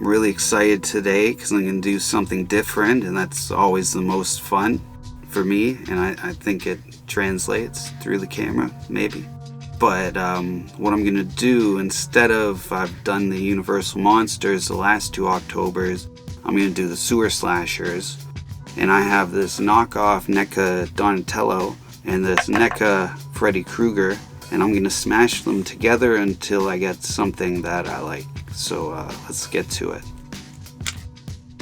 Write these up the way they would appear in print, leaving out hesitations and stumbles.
I'm really excited today because I'm going to do something different, and that's always the most fun for me, and I think it translates through the camera, maybe. But what I'm going to do, instead of I've done the Universal Monsters the last 2 Octobers, I'm going to do the Sewer Slashers. And I have this knockoff NECA Donatello and this NECA Freddy Krueger, and I'm going to smash them together until I get something that I like. So let's get to it.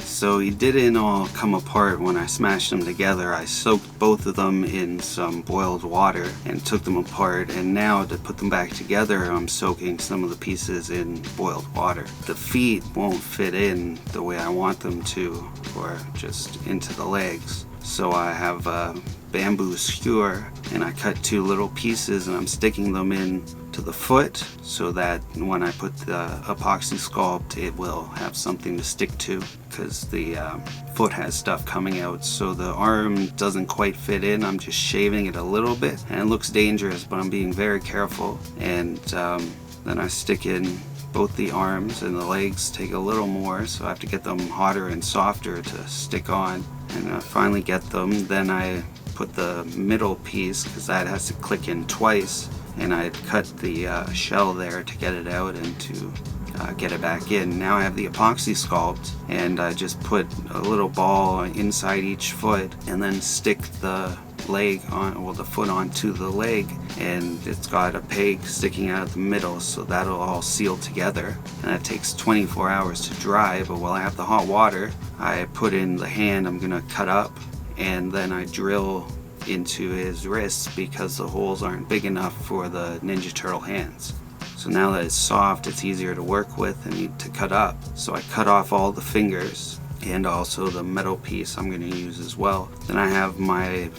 So he didn't all come apart when I smashed them together. I soaked both of them in some boiled water and took them apart, and now to put them back together I'm soaking some of the pieces in boiled water. The feet won't fit in the way I want them to, or just into the legs. So I have a bamboo skewer and I cut 2 little pieces and I'm sticking them in to the foot so that when I put the Apoxie Sculpt it will have something to stick to, because the foot has stuff coming out. So the arm doesn't quite fit in. I'm just shaving it a little bit and it looks dangerous, but I'm being very careful. And then I stick in both the arms, and the legs take a little more, so I have to get them hotter and softer to stick on. And I finally get them. Then I put the middle piece, because that has to click in twice, and I cut the shell there to get it out and to get it back in. Now I have the Apoxie Sculpt, and I just put a little ball inside each foot and then stick the leg on, well, the foot onto the leg, and it's got a peg sticking out of the middle, so that'll all seal together. And it takes 24 hours to dry, but while I have the hot water, I put in the hand I'm gonna cut up, and then I drill into his wrists because the holes aren't big enough for the Ninja Turtle hands. So now that it's soft, it's easier to work with and need to cut up. So I cut off all the fingers and also the metal piece I'm going to use as well. Then I have my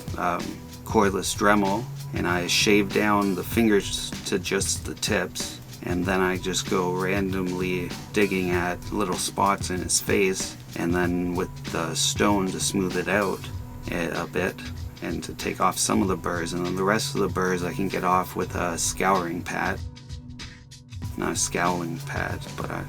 cordless Dremel, and I shave down the fingers to just the tips, and then I just go randomly digging at little spots in his face, and then with the stone to smooth it out a bit and to take off some of the burrs, and then the rest of the burrs I can get off with a scouring pad. Not a scowling pad, but I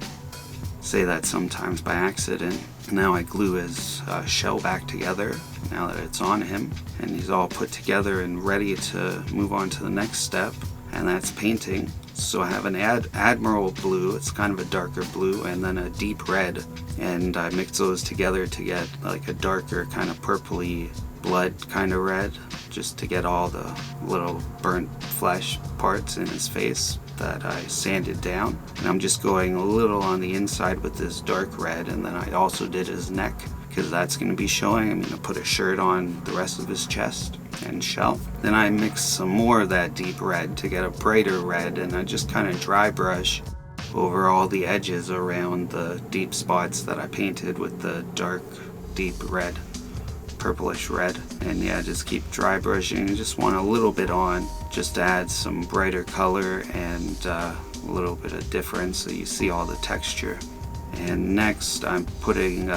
say that sometimes by accident. Now I glue his shell back together now that it's on him, and he's all put together and ready to move on to the next step, and that's painting. So I have an Admiral blue, it's kind of a darker blue, and then a deep red, and I mix those together to get like a darker kind of purpley blood kind of red, just to get all the little burnt flesh parts in his face that I sanded down. And I'm just going a little on the inside with this dark red, and then I also did his neck because that's going to be showing. I'm going to put a shirt on the rest of his chest and shell. Then I mix some more of that deep red to get a brighter red, and I just kind of dry brush over all the edges around the deep spots that I painted with the dark deep red, purplish red. And yeah, just keep dry brushing. I just want a little bit on just to add some brighter color and a little bit of difference so you see all the texture. And next I'm putting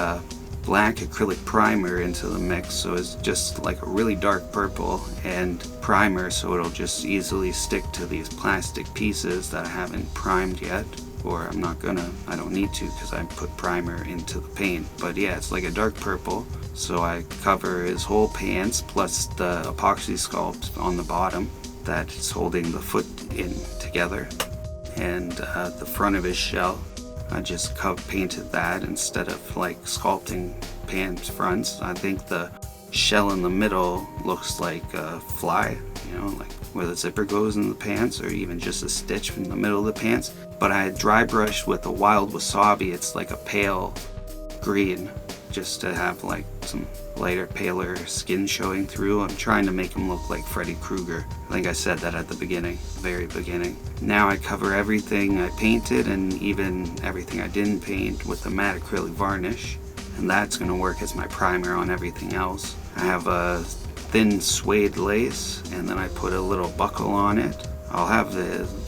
black acrylic primer into the mix, so it's just like a really dark purple and primer, so it'll just easily stick to these plastic pieces that I haven't primed yet, or I don't need to because I put primer into the paint. But yeah, it's like a dark purple, so I cover his whole pants plus the Apoxie Sculpt on the bottom that's holding the foot in together, and the front of his shell I just painted that instead of like sculpting pants fronts. I think the shell in the middle looks like a fly, you know, like where the zipper goes in the pants, or even just a stitch in the middle of the pants. But I dry brushed with a wild wasabi. It's like a pale green, just to have like some lighter, paler skin showing through. I'm trying to make him look like Freddy Krueger. I think I said that at the beginning, very beginning. Now I cover everything I painted and even everything I didn't paint with the matte acrylic varnish, and that's going to work as my primer on everything else. I have a thin suede lace, and then I put a little buckle on it. I'll have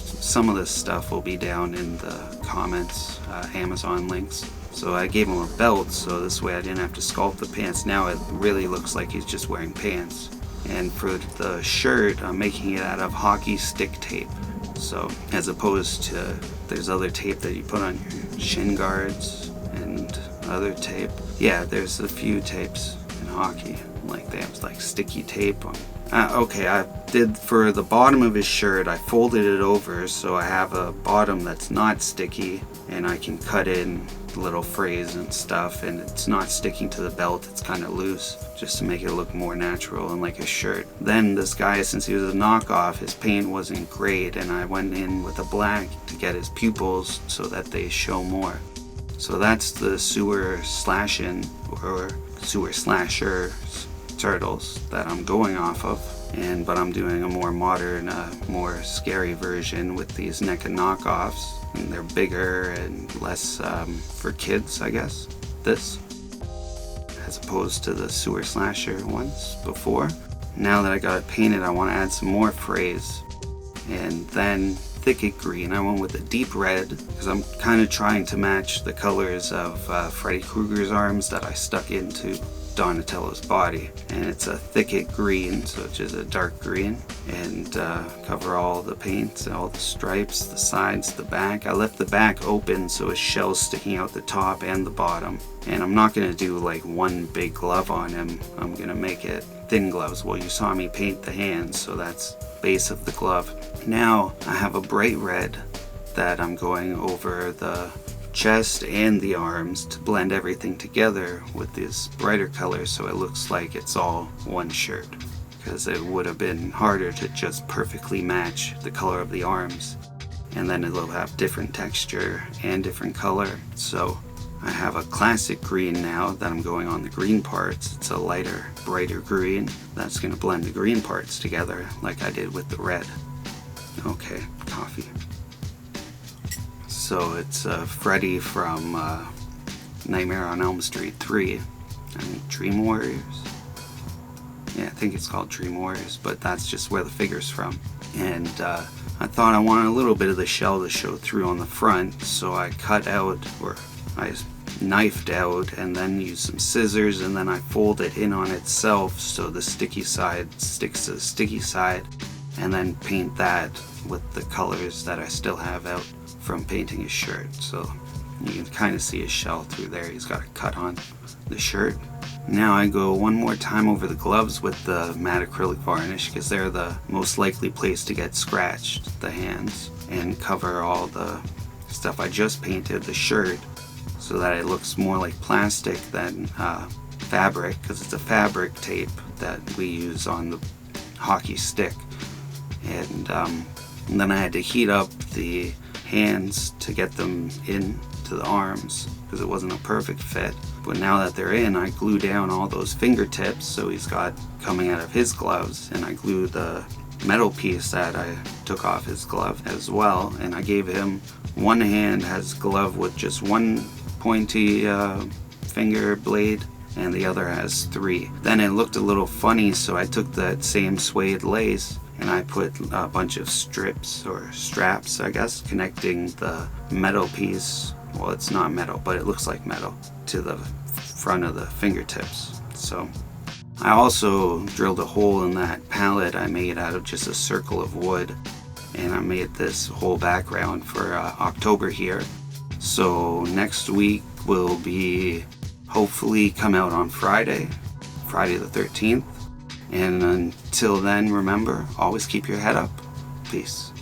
some of this stuff will be down in the comments, Amazon links. So I gave him a belt, so this way I didn't have to sculpt the pants. Now it really looks like he's just wearing pants. And for the shirt, I'm making it out of hockey stick tape. So as opposed to, there's other tape that you put on your shin guards and other tape. Yeah, there's a few tapes in hockey. Like they have like sticky tape on. Okay, I did for the bottom of his shirt, I folded it over so I have a bottom that's not sticky and I can cut in little frays and stuff, and it's not sticking to the belt, it's kind of loose, just to make it look more natural and like a shirt. Then this guy, since he was a knockoff, his paint wasn't great, and I went in with a black to get his pupils so that they show more. So that's the sewer slashing or sewer slasher turtles that I'm going off of, but I'm doing a more modern, more scary version with these NECA knockoffs, and they're bigger and less for kids, I guess, this, as opposed to the sewer slasher ones before. Now that I got it painted, I want to add some more frays, and then thicket green. I went with a deep red because I'm kind of trying to match the colors of Freddy Krueger's arms that I stuck into Donatello's body, and it's a thicket green, so it's just a dark green, and cover all the paint, all the stripes, the sides, the back. I left the back open so his shell's sticking out the top and the bottom, and I'm not going to do like one big glove on him. I'm going to make it thin gloves. Well, you saw me paint the hands, so that's base of the glove. Now I have a bright red that I'm going over the chest and the arms to blend everything together with this brighter color so it looks like it's all one shirt, because it would have been harder to just perfectly match the color of the arms, and then it'll have different texture and different color. So I have a classic green now that I'm going on the green parts. It's a lighter, brighter green that's going to blend the green parts together like I did with the red. Okay, coffee. So it's Freddy from Nightmare on Elm Street 3. I mean, Dream Warriors? Yeah, I think it's called Dream Warriors, but that's just where the figure's from. And I thought I wanted a little bit of the shell to show through on the front, so I cut out, or I knifed out, and then used some scissors, and then I fold it in on itself so the sticky side sticks to the sticky side, and then paint that with the colors that I still have out from painting his shirt. So you can kind of see his shell through there. He's got a cut on the shirt. Now I go one more time over the gloves with the matte acrylic varnish, because they're the most likely place to get scratched, the hands, and cover all the stuff I just painted, the shirt, so that it looks more like plastic than fabric, because it's a fabric tape that we use on the hockey stick. And then I had to heat up the hands to get them into the arms, because it wasn't a perfect fit. But now that they're in, I glue down all those fingertips so he's got coming out of his gloves, and I glue the metal piece that I took off his glove as well, and I gave him one hand has glove with just one pointy finger blade, and the other has 3. Then it looked a little funny, so I took that same suede lace and I put a bunch of strips or straps, I guess, connecting the metal piece, well, it's not metal, but it looks like metal, to the front of the fingertips. So I also drilled a hole in that palette I made out of just a circle of wood, and I made this whole background for October here. So next week will be hopefully come out on Friday the 13th. And until then, remember, always keep your head up. Peace.